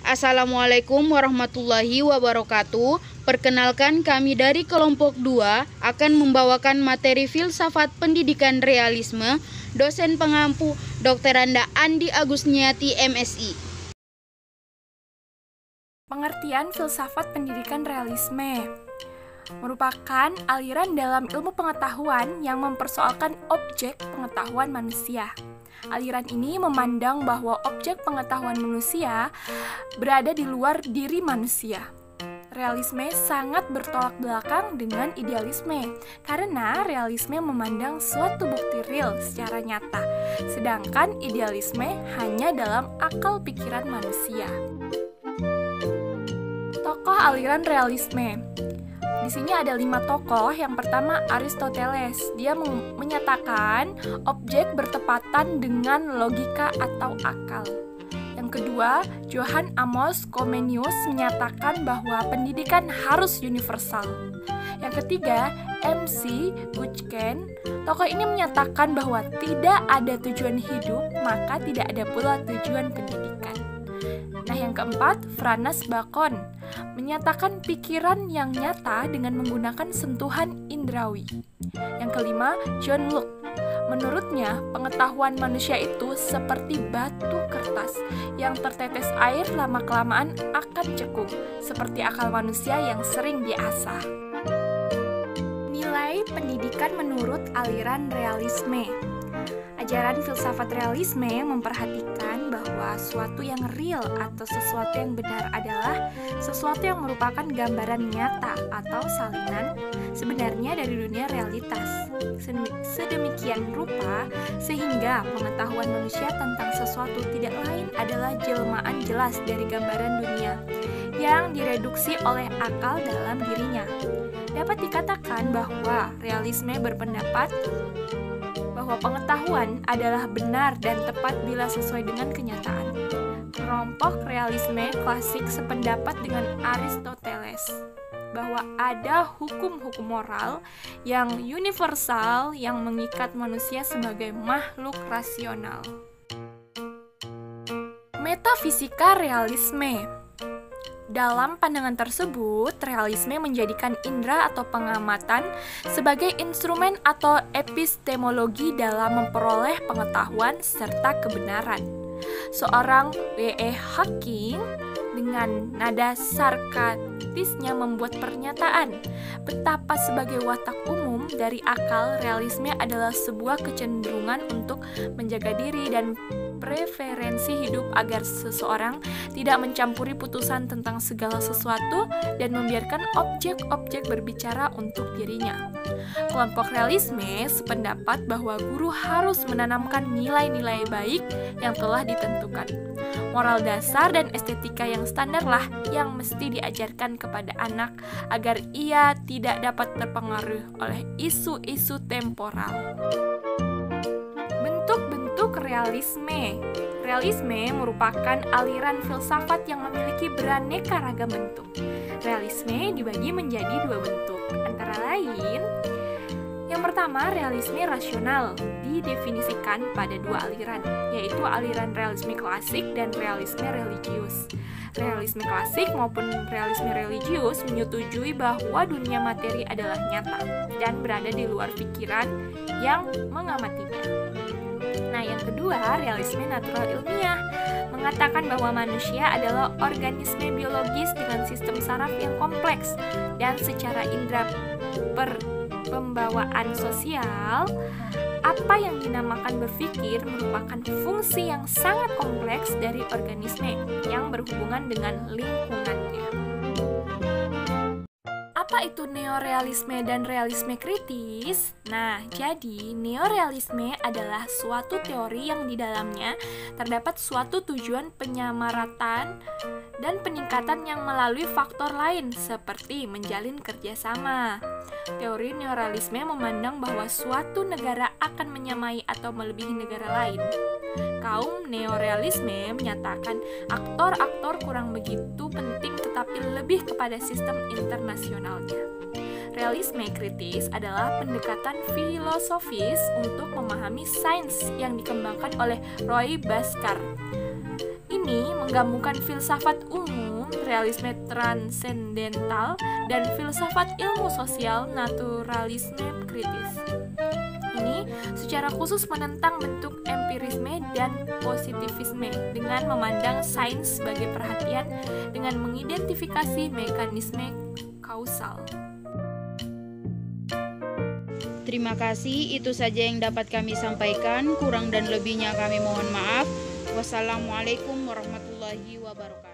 Assalamualaikum warahmatullahi wabarakatuh. Perkenalkan, kami dari kelompok 2 akan membawakan materi filsafat pendidikan realisme. Dosen pengampu Dr. Anda Andi Agusniati, MSI. Pengertian filsafat pendidikan realisme merupakan aliran dalam ilmu pengetahuan yang mempersoalkan objek pengetahuan manusia. Aliran ini memandang bahwa objek pengetahuan manusia berada di luar diri manusia. Realisme sangat bertolak belakang dengan idealisme, karena realisme memandang suatu bukti real secara nyata, sedangkan idealisme hanya dalam akal pikiran manusia. Tokoh aliran realisme. Di sini ada 5 tokoh. Yang pertama Aristoteles. Dia menyatakan objek bertepatan dengan logika atau akal. Yang kedua, Johann Amos Comenius menyatakan bahwa pendidikan harus universal. Yang ketiga, M.C. Gutschen. Tokoh ini menyatakan bahwa tidak ada tujuan hidup, maka tidak ada pula tujuan pendidikan. Nah, yang keempat, Franz Bacon menyatakan pikiran yang nyata dengan menggunakan sentuhan indrawi. Yang kelima, John Locke. Menurutnya, pengetahuan manusia itu seperti batu kertas yang tertetes air lama-kelamaan akan cekung, seperti akal manusia yang sering diasah. Nilai pendidikan menurut aliran realisme. Ajaran filsafat realisme memperhatikan bahwa suatu yang real atau sesuatu yang benar adalah sesuatu yang merupakan gambaran nyata atau salinan sebenarnya dari dunia realitas. Sedemikian rupa sehingga pengetahuan manusia tentang sesuatu tidak lain adalah jelmaan jelas dari gambaran dunia yang direduksi oleh akal dalam dirinya. Dapat dikatakan bahwa realisme berpendapat bahwa pengetahuan adalah benar dan tepat bila sesuai dengan kenyataan. Kelompok realisme klasik sependapat dengan Aristoteles bahwa ada hukum-hukum moral yang universal yang mengikat manusia sebagai makhluk rasional. Metafisika realisme. Dalam pandangan tersebut, realisme menjadikan indera atau pengamatan sebagai instrumen atau epistemologi dalam memperoleh pengetahuan serta kebenaran. Seorang W.E. Hawking dengan nada sarkastisnya membuat pernyataan betapa sebagai watak umum dari akal, realisme adalah sebuah kecenderungan untuk menjaga diri dan preferensi hidup agar seseorang tidak mencampuri putusan tentang segala sesuatu dan membiarkan objek-objek berbicara untuk dirinya. Kelompok realisme sependapat bahwa guru harus menanamkan nilai-nilai baik yang telah ditentukan. Moral dasar dan estetika yang standarlah yang mesti diajarkan kepada anak agar ia tidak dapat terpengaruh oleh isu-isu temporal. Bentuk realisme. Realisme merupakan aliran filsafat yang memiliki beraneka ragam bentuk. Realisme dibagi menjadi 2 bentuk, antara lain: yang pertama, realisme rasional didefinisikan pada 2 aliran, yaitu aliran realisme klasik dan realisme religius. Realisme klasik maupun realisme religius menyetujui bahwa dunia materi adalah nyata dan berada di luar pikiran yang mengamatinya. Nah, yang kedua, realisme natural ilmiah mengatakan bahwa manusia adalah organisme biologis dengan sistem saraf yang kompleks dan secara indera pembawaan sosial. Apa yang dinamakan berpikir merupakan fungsi yang sangat kompleks dari organisme yang berhubungan dengan lingkungannya. Apa itu neorealisme dan realisme kritis? Nah, jadi neorealisme adalah suatu teori yang di dalamnya terdapat suatu tujuan penyamaratan dan peningkatan yang melalui faktor lain seperti menjalin kerjasama. Teori neorealisme memandang bahwa suatu negara akan menyamai atau melebihi negara lain. Kaum neorealisme menyatakan aktor-aktor kurang begitu penting tetapi lebih kepada sistem internasionalnya. Realisme kritis adalah pendekatan filosofis untuk memahami sains yang dikembangkan oleh Roy Bhaskar. Ini ini menggabungkan filsafat umum, realisme transendental, dan filsafat ilmu sosial, naturalisme kritis. Ini secara khusus menentang bentuk empirisme dan positivisme dengan memandang sains sebagai perhatian dengan mengidentifikasi mekanisme kausal. Terima kasih, itu saja yang dapat kami sampaikan. Kurang dan lebihnya kami mohon maaf. Wassalamualaikum warahmatullahi wabarakatuh.